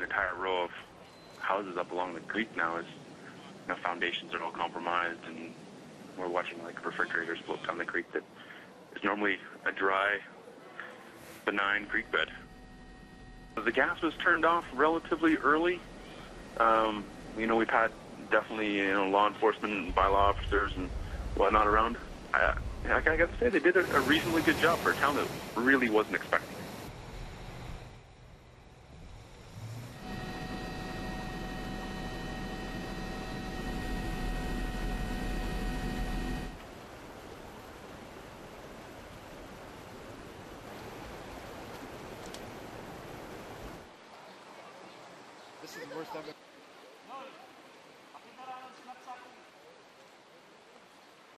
entire row of houses up along the creek now is, foundations are all compromised, and we're watching like refrigerators float down the creek that is normally a dry, benign creek bed. The gas was turned off relatively early. We've had definitely, law enforcement and bylaw officers and whatnot around. I got to say, they did a reasonably good job for a town that really wasn't expecting it. This is the worst I've ever...